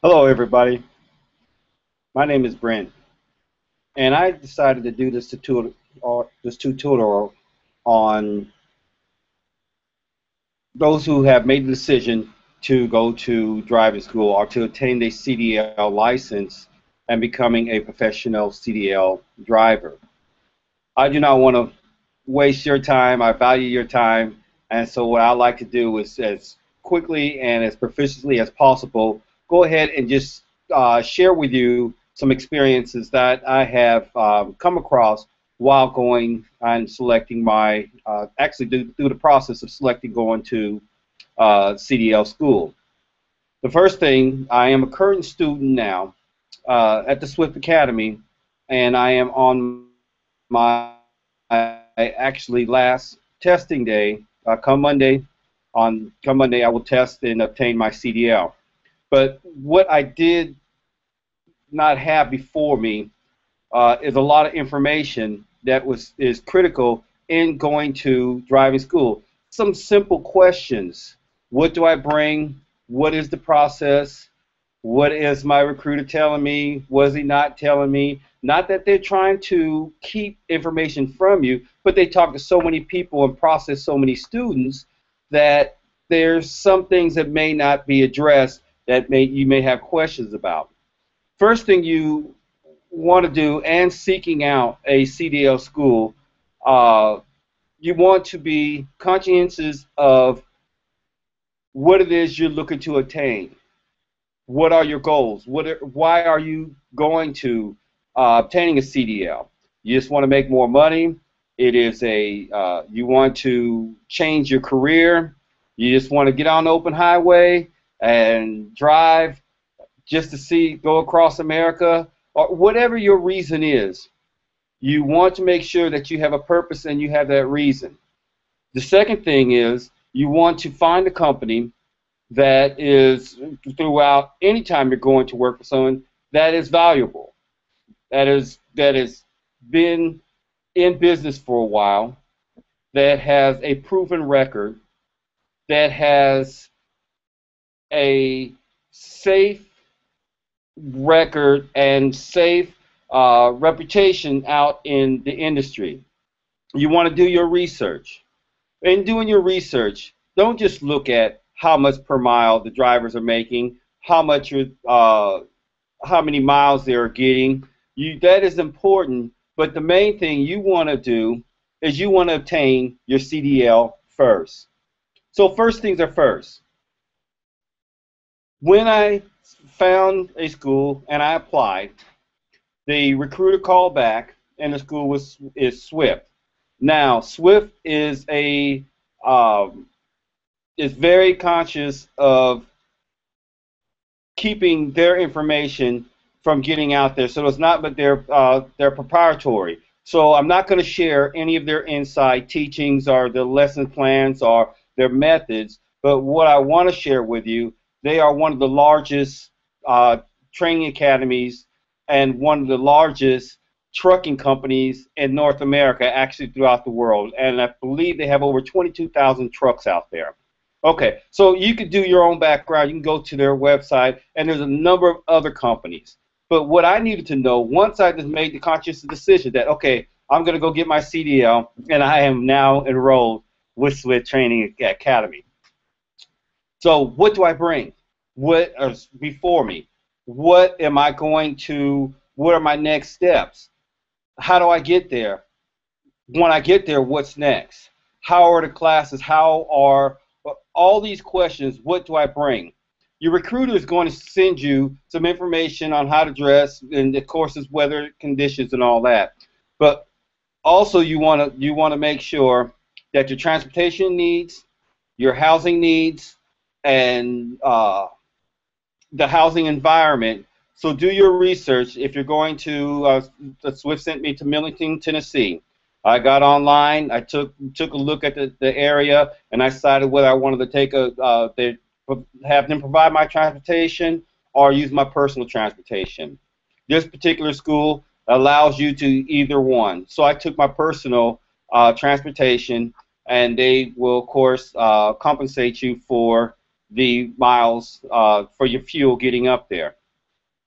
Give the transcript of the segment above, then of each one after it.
Hello, everybody. My name is Brent, and I decided to do this tutorial on those who have made the decision to go to driving school or to obtain their CDL license and becoming a professional CDL driver. I do not want to waste your time. I value your time, and so what I like to do is, as quickly and as proficiently as possible, go ahead and just share with you some experiences that I have come across while going and selecting my actually through the process of selecting going to CDL school. The first thing, I am a current student now at the Swift Academy, and I am on my actually last testing day. Come Monday, I will test and obtain my CDL. But what I did not have before me is a lot of information that is critical in going to driving school. Some simple questions: what do I bring? What is the process? What is my recruiter telling me? What is he not telling me? Not that they're trying to keep information from you, but they talk to so many people and process so many students that there's some things that may not be addressed that you may have questions about. First thing you want to do, and seeking out a CDL school, uh, you want to be conscientious of what it is you're looking to attain. What are your goals? Why are you going to obtaining a CDL? You just want to make more money. It is you want to change your career. You just want to get on the open highway and drive just to go across America, or whatever your reason is. You want to make sure that you have a purpose and you have that reason. The second thing is you want to find a company that is, throughout any time you're going to work for someone, that is valuable, that has been in business for a while, that has a proven record, that has a safe record and safe reputation out in the industry. You want to do your research. In doing your research, don't just look at how much per mile the drivers are making, how many miles they are getting. That is important, but the main thing you want to do is you want to obtain your CDL first. So first things are first. When I found a school and I applied, the recruiter called back, and the school is Swift. Now, Swift um, is very conscious of keeping their information from getting out there. So it's not, but they're proprietary. So I'm not going to share any of their inside teachings or their lesson plans or their methods. But what I want to share with you, they are one of the largest training academies and one of the largest trucking companies in North America, actually throughout the world. And I believe they have over 22,000 trucks out there. Okay, so you could do your own background. You can go to their website, and there's a number of other companies. But what I needed to know, once I just made the conscious decision that, okay, I'm going to go get my CDL, and I am now enrolled with Swift Training Academy. So what do I bring? What is before me? What are my next steps? How do I get there? When I get there, what's next? How are the classes? How are all these questions? What do I bring? Your recruiter is going to send you some information on how to dress and the courses, weather conditions, and all that. But also, you want to make sure that your transportation needs, your housing needs, and the housing environment. So do your research. If you're going to, Swift sent me to Millington, Tennessee. I got online. I took a look at the area, and I decided whether I wanted to have them provide my transportation or use my personal transportation. This particular school allows you to either one. So I took my personal transportation, and they will, of course, compensate you for the miles for your fuel getting up there.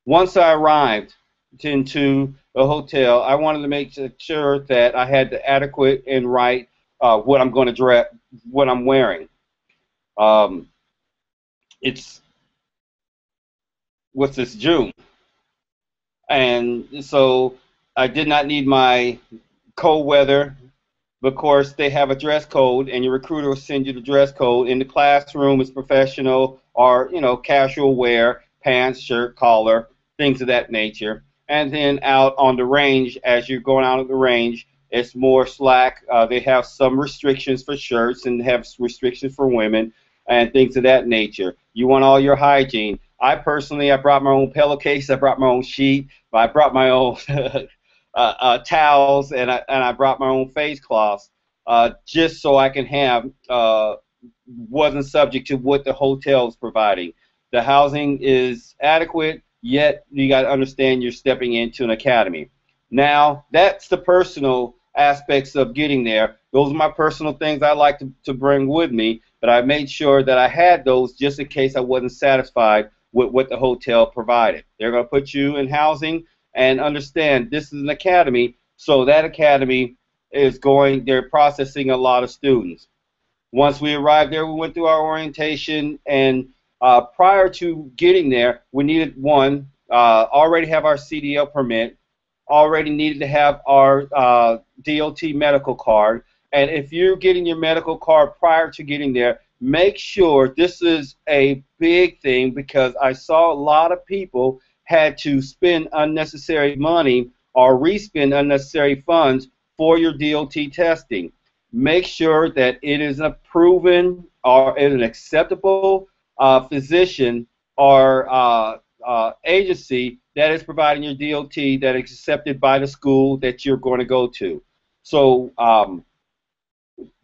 Once I arrived into the hotel, I wanted to make sure that I had the adequate and right what I'm going to dress, what I'm wearing. Um, it's what's this June, and so I did not need my cold weather. Of course, they have a dress code, and your recruiter will send you the dress code. In the classroom, it's professional or casual wear, pants, shirt, collar, things of that nature. And then out on the range, as you're going out of the range, it's more slack. They have some restrictions for shirts and have restrictions for women and things of that nature. You want all your hygiene. I brought my own pillowcase. I brought my own sheet. I brought my own towels, and I brought my own face cloths, just so I can have wasn't subject to what the hotel is providing. The housing is adequate, yet you got to understand you're stepping into an academy. Now, that's the personal aspects of getting there. Those are my personal things I like to bring with me, but I made sure that I had those just in case I wasn't satisfied with what the hotel provided. They're going to put you in housing, and understand this is an academy, so that academy they're processing a lot of students. Once we arrived there, we went through our orientation, and prior to getting there, we needed already have our CDL permit, already needed to have our DOT medical card, and if you're getting your medical card prior to getting there, make sure this is a big thing because I saw a lot of people had to spend unnecessary money or respend unnecessary funds for your DOT testing. Make sure that it is a proven or an acceptable physician or agency that is providing your DOT that is accepted by the school that you're going to go to. So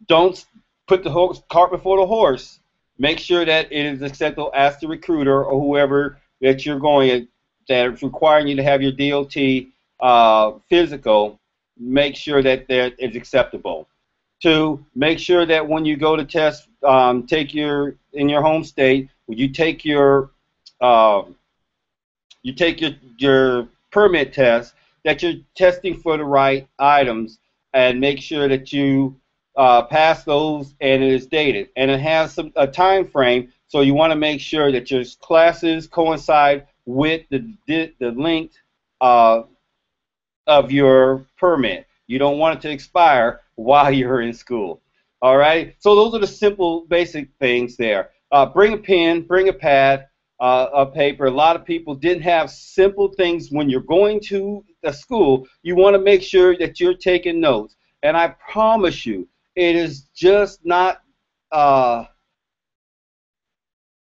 don't put the cart before the horse. Make sure that it is acceptable. Ask the recruiter or whoever that you're going that is requiring you to have your DOT physical. Make sure that is acceptable. 2, make sure that when you go to test, in your home state, when you take your permit test, that you're testing for the right items, and make sure that you pass those and it is dated and it has a time frame. So you want to make sure that your classes coincide with the length of your permit. You don't want it to expire while you're in school. All right. So those are the simple, basic things there. Bring a pen, bring a pad, a paper. A lot of people didn't have simple things when you're going to a school. You want to make sure that you're taking notes. And I promise you, it is just not.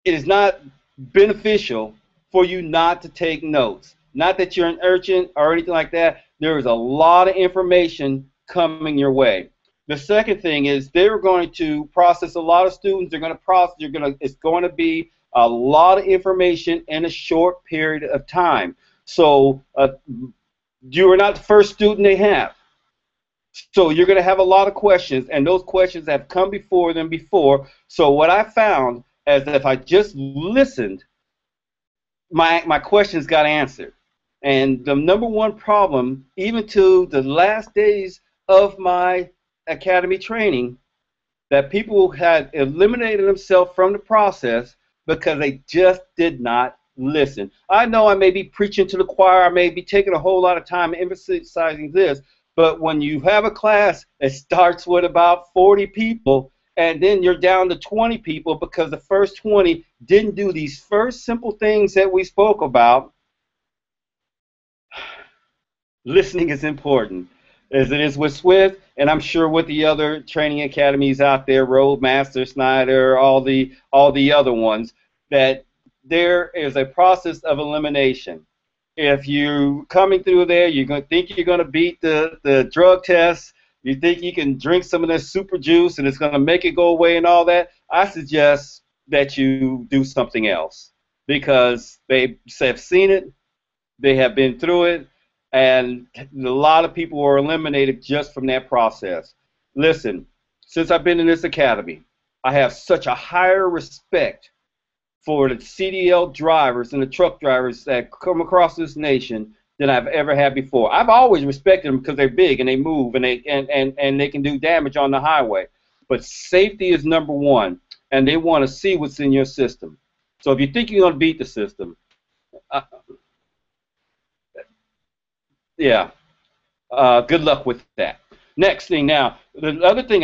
It is not beneficial for you not to take notes. Not that you're an urchin or anything like that. There is a lot of information coming your way. The second thing is they're going to process a lot of students. It's going to be a lot of information in a short period of time. So you are not the first student they have. So you're going to have a lot of questions, and those questions have come before them before. So what I found is that if I just listened, my questions got answered. And the number one problem, even to the last days of my academy training, that people had eliminated themselves from the process because they just did not listen. I know I may be preaching to the choir, I may be taking a whole lot of time emphasizing this, but when you have a class that starts with about 40 people and then you're down to 20 people because the first 20 didn't do these first simple things that we spoke about, listening is important, as it is with Swift, and I'm sure with the other training academies out there, Roadmaster, Snyder, all the other ones, that there is a process of elimination. If you're coming through there, you're going to think you're going to beat the drug test, you think you can drink some of this super juice and it's going to make it go away and all that, I suggest that you do something else because they have seen it, they have been through it, and a lot of people were eliminated just from that process. Listen, since I've been in this academy, I have such a higher respect for the CDL drivers and the truck drivers that come across this nation than I've ever had before. I've always respected them because they're big and they move and they can do damage on the highway. But safety is number one, and they want to see what's in your system. So if you think you're going to beat the system, yeah, good luck with that. Next thing now, the other thing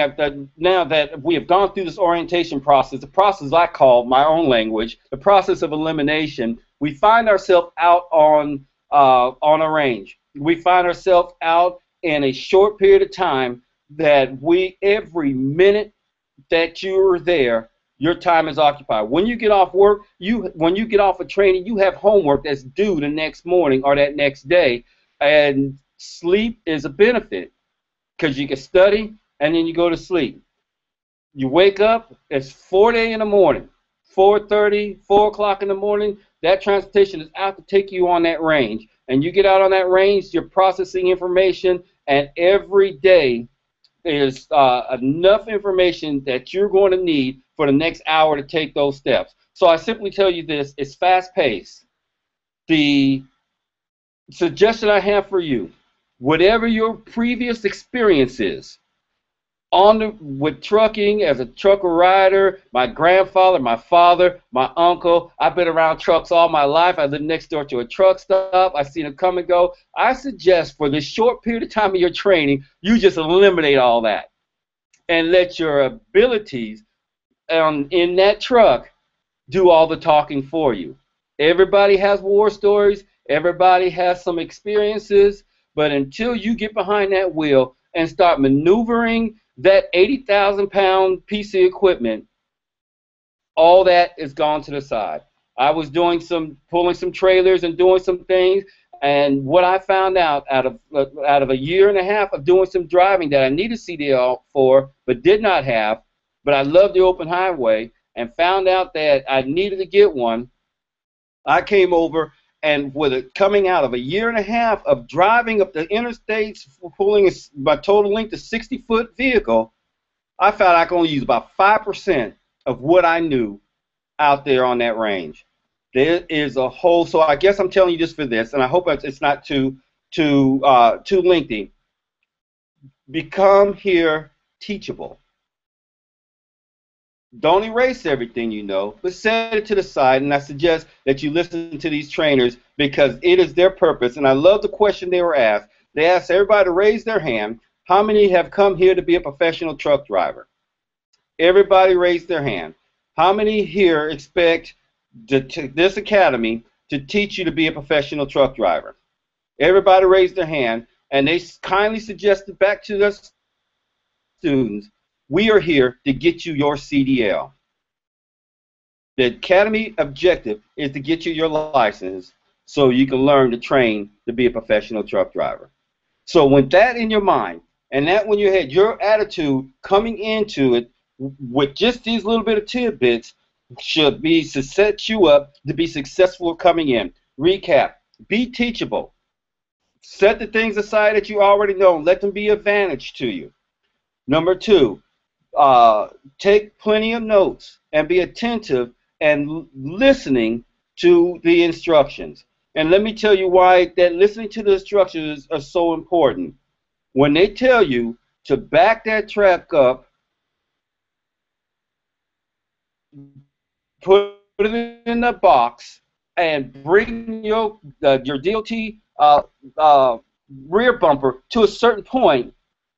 now that we have gone through this orientation process, the process I call my own language, the process of elimination, we find ourselves out on a range. We find ourselves out in a short period of time that every minute that you're there, your time is occupied. When you get off work, when you get off of training, you have homework that's due the next morning or that next day, and sleep is a benefit because you can study and then you go to sleep. You wake up, it's 4 in the morning, 4:30, 4 o'clock in the morning. That transportation is out to take you on that range, and you get out on that range. You're processing information, and every day there's enough information that you're going to need for the next hour to take those steps. So I simply tell you this: it's fast-paced. The suggestion I have for you, whatever your previous experience is with trucking as a trucker rider, my grandfather, my father, my uncle, I've been around trucks all my life. I live next door to a truck stop. I've seen them come and go. I suggest for this short period of time of your training, you just eliminate all that and let your abilities in that truck do all the talking for you. Everybody has war stories. Everybody has some experiences. But until you get behind that wheel and start maneuvering that 80,000-pound piece of equipment, all that is gone to the side. I was pulling some trailers and doing some things, and what I found out out of a year and a half of doing some driving that I needed CDL for but did not have, but I loved the open highway and found out that I needed to get one, I came over. And with it coming out of a year and a half of driving up the interstates, pulling my total length of 60-foot vehicle, I found I could only use about 5% of what I knew out there on that range. There is a whole, so I guess I'm telling you just for this, and I hope it's not too lengthy. Become here teachable. Don't erase everything you know, but set it to the side, and I suggest that you listen to these trainers because it is their purpose, and I love the question they were asked. They asked everybody to raise their hand. How many have come here to be a professional truck driver? Everybody raised their hand. How many here expect this academy to teach you to be a professional truck driver? Everybody raised their hand, and they kindly suggested back to the students, we are here to get you your CDL. The academy objective is to get you your license so you can learn to train to be a professional truck driver. So with that in your mind and that in your head, your attitude coming into it with just these little bit of tidbits should be to set you up to be successful coming in. Recap. Be teachable. Set the things aside that you already know and let them be advantage to you. Number two, take plenty of notes and be attentive and listening to the instructions. And let me tell you why that listening to the instructions are so important. When they tell you to back that truck up, put it in the box, and bring your DOT rear bumper to a certain point,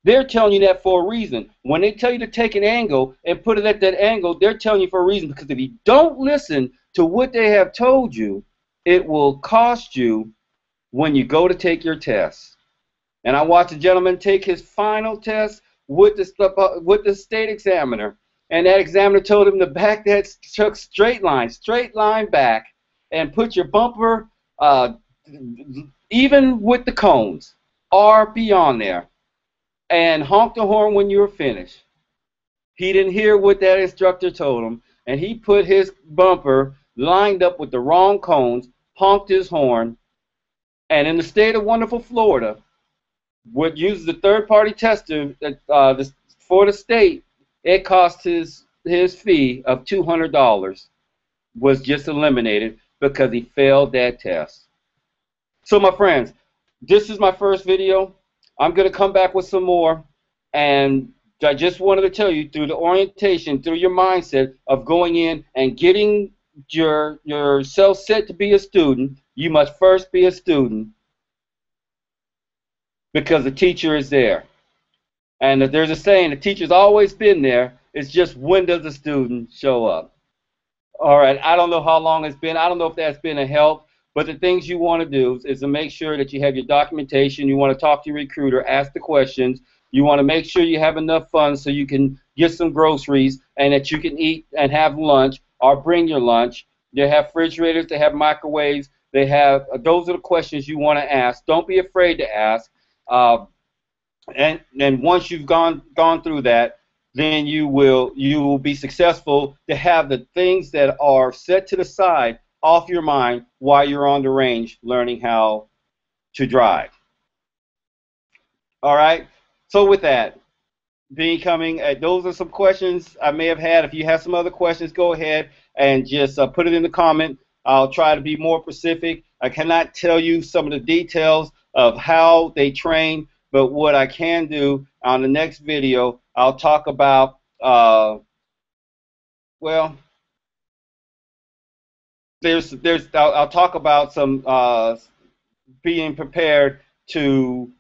they're telling you that for a reason. When they tell you to take an angle and put it at that angle, they're telling you for a reason, because if you don't listen to what they have told you, it will cost you when you go to take your test. And I watched a gentleman take his final test with the state examiner, and that examiner told him to back that truck straight line back, and put your bumper even with the cones or beyond there, and honk the horn when you were finished. He didn't hear what that instructor told him, and he put his bumper lined up with the wrong cones, honked his horn, and in the state of wonderful Florida, what uses the third-party tester for the state, it cost his fee of $200. was just eliminated because he failed that test. So my friends, this is my first video. I'm going to come back with some more, and I just wanted to tell you, through the orientation, through your mindset of going in and getting yourself set to be a student, you must first be a student because the teacher is there. And there's a saying, the teacher's always been there. It's just, when does the student show up? All right, I don't know how long it's been. I don't know if that's been a help, but the things you want to do is to make sure that you have your documentation. You want to talk to your recruiter, ask the questions. You want to make sure you have enough funds so you can get some groceries and that you can eat and have lunch or bring your lunch. They have refrigerators, they have microwaves, they have, those are the questions you want to ask. Don't be afraid to ask. And once you've gone through that, then you will be successful to have the things that are set to the side off your mind while you're on the range learning how to drive. All right. So with that, those are some questions I may have had. If you have some other questions, go ahead and just put it in the comment. I'll try to be more specific. I cannot tell you some of the details of how they train, but what I can do on the next video, I'll talk about, well, I'll talk about some being prepared to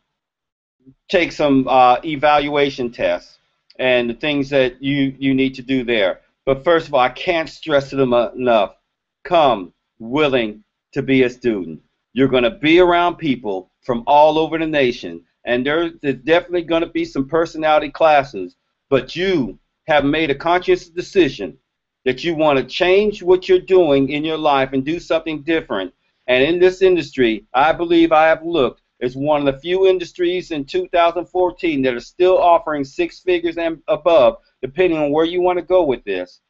take some evaluation tests and the things that you need to do there. But first of all, I can't stress it enough. Come willing to be a student. You're going to be around people from all over the nation, and there's definitely going to be some personality classes, but you have made a conscious decision that you want to change what you're doing in your life and do something different. And in this industry, I believe I have looked, it's one of the few industries in 2014 that are still offering 6 figures and above, depending on where you want to go with this.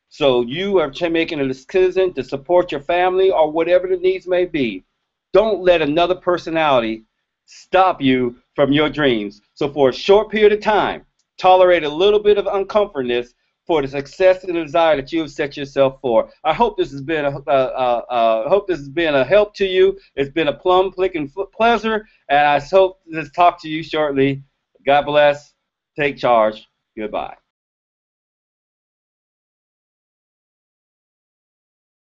So you are making a decision to support your family or whatever the needs may be. Don't let another personality stop you from your dreams. So for a short period of time, tolerate a little bit of uncomfortness for the success and the desire that you have set yourself for. I hope this has been a help to you. It's been a plum-clicking pleasure, and I hope to talk to you shortly. God bless. Take charge. Goodbye.